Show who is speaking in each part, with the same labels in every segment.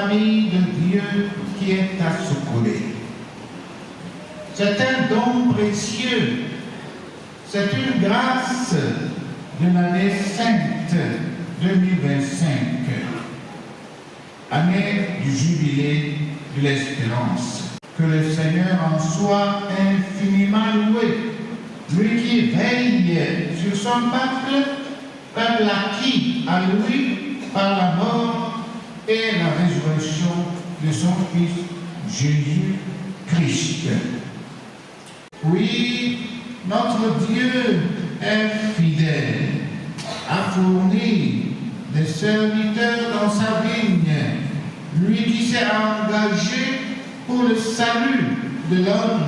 Speaker 1: famille de Dieu qui est à secourir. C'est un don précieux. C'est une grâce de l'année sainte 2025, année du jubilé de l'espérance. Que le Seigneur en soit infiniment loué, lui qui veille sur son peuple, peuple acquis à lui par la mort et la résurrection de son Fils Jésus-Christ. Oui, notre Dieu est fidèle à fournir des serviteurs dans sa vigne, lui qui s'est engagé pour le salut de l'homme,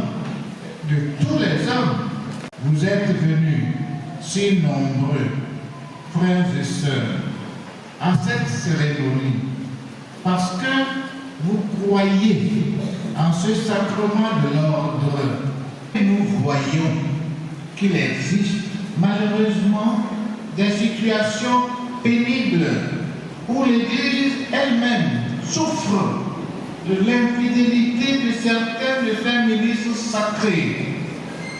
Speaker 1: de tous les hommes. Vous êtes venus si nombreux, frères et sœurs, à cette cérémonie, parce que vous croyez en ce sacrement de l'ordre. Nous voyons qu'il existe malheureusement des situations pénibles où l'Église elle-même souffre de l'infidélité de certains de ses milices sacrées.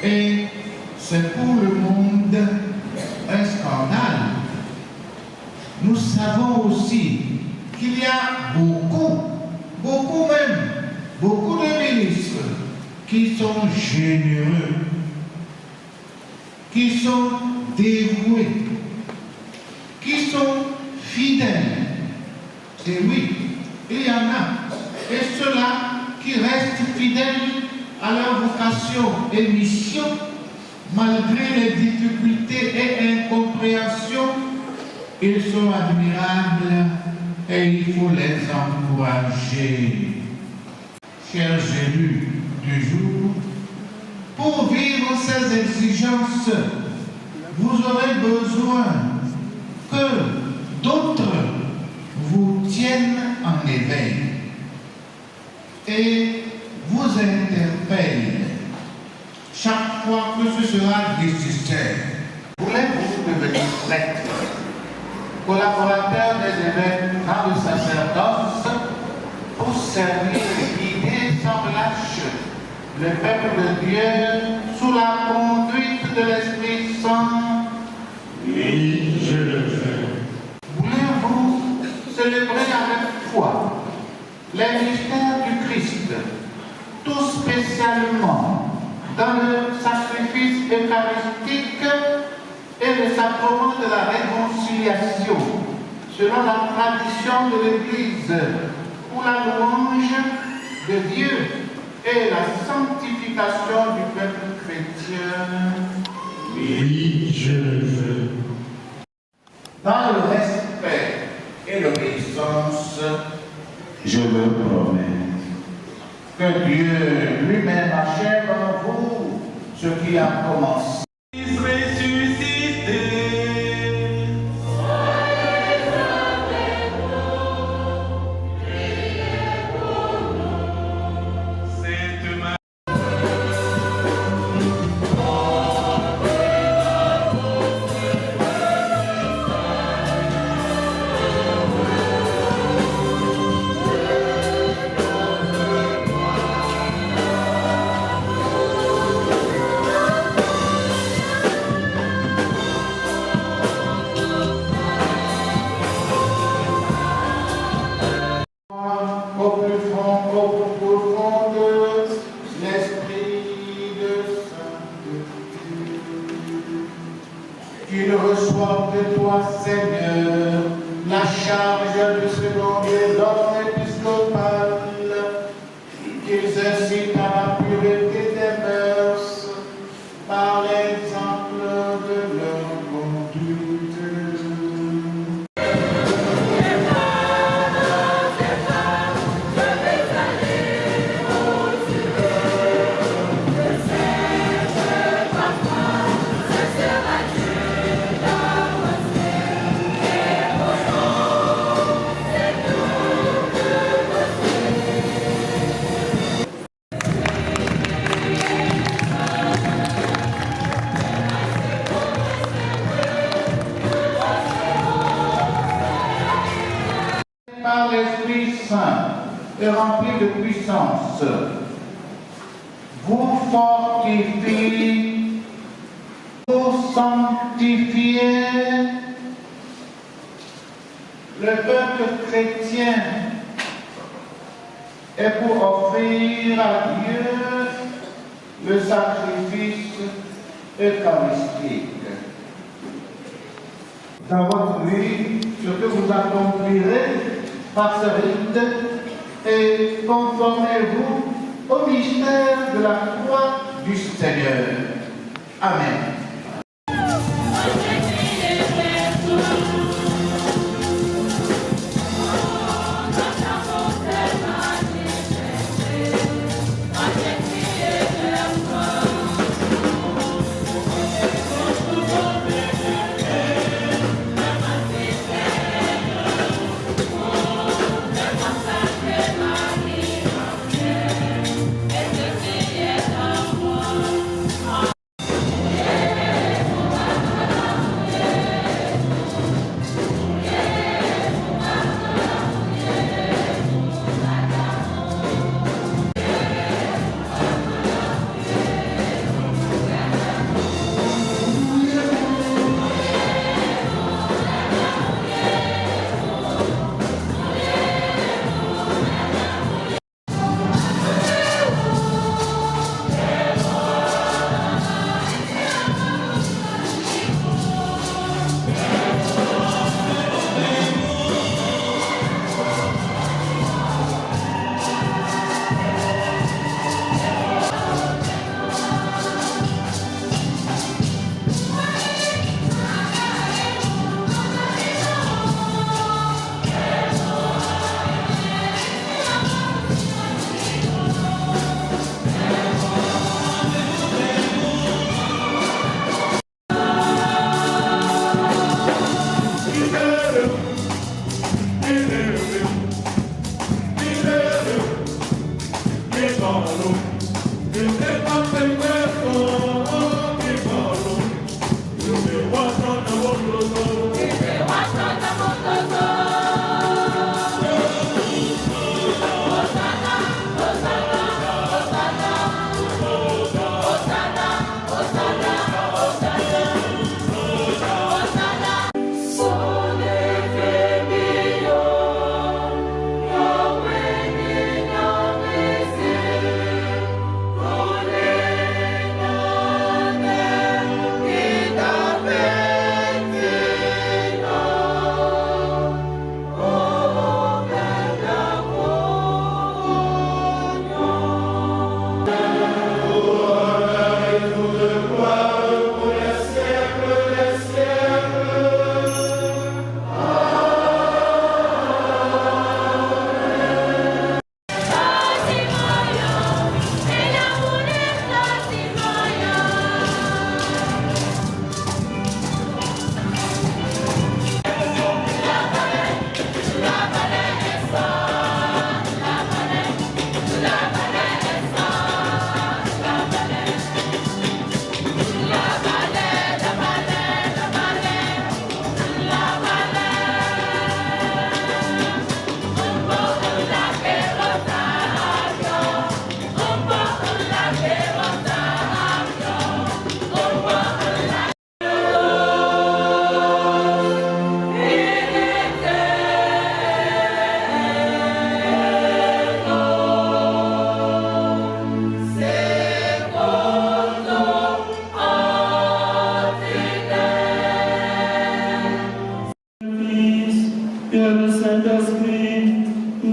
Speaker 1: Et c'est pour le monde un scandale. Nous savons aussi qu'il y a beaucoup même, beaucoup de ministres qui sont généreux, qui sont dévoués, qui sont fidèles. Et oui, il y en a. Et ceux-là qui restent fidèles à leur vocation et mission, malgré les difficultés et incompréhensions, ils sont admirables et il faut les encourager. Chers élus du jour, pour vivre ces exigences, vous aurez besoin que d'autres vous tiennent en éveil et vous interpellent chaque fois que ce sera nécessaire. Voulez-vous devenir prêtre, collaborateur des évêques dans le sacerdoce, pour servir et guider sans relâche le peuple de Dieu sous la conduite de l'Esprit Saint?
Speaker 2: Oui, je le fais.
Speaker 1: Voulez-vous célébrer avec foi les mystères du Christ, tout spécialement dans le sacrifice eucharistique et le sacrement de la réconciliation, selon la tradition de l'Église, pour la louange de Dieu et la sanctification du peuple chrétien?
Speaker 2: Oui, je le veux.
Speaker 1: Dans le respect et l'obéissance, je me promets que Dieu lui-même achève en vous ce qu'il a commencé. Qu'il reçoive de toi, Seigneur, la charge de seconder l'ordre épiscopal, qu'ils incitent à la pureté des mœurs par l'exemple de leur conduite. et remplis de puissance. Vous fortifiez, vous sanctifiez le peuple chrétien et pour offrir à Dieu le sacrifice eucharistique. Dans votre vie, ce que vous accomplirez par ce rite, et conformez-vous au mystère de la croix du Seigneur. Amen.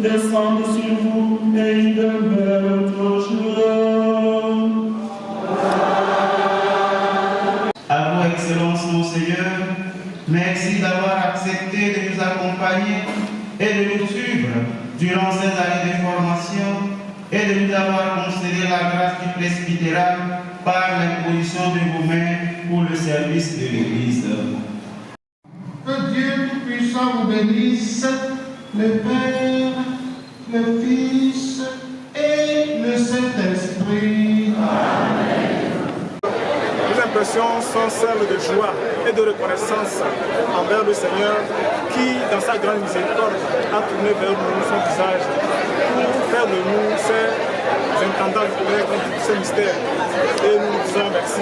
Speaker 3: descende sur vous et il demeure toujours.
Speaker 4: À vous, Excellence, Monseigneur, merci d'avoir accepté de nous accompagner et de nous suivre durant ces années de formation et de nous avoir concédé la grâce du presbytérat par l'imposition de vos mains pour le service de l'Église.
Speaker 1: Que Dieu Tout-Puissant vous bénisse, le Père, le Fils et le Saint-Esprit. Amen.
Speaker 5: Nos impressions sont celles de joie et de reconnaissance envers le Seigneur qui, dans sa grande miséricorde, a tourné vers nous son visage pour faire de nous ces intendants de ce mystère. Et nous disons merci.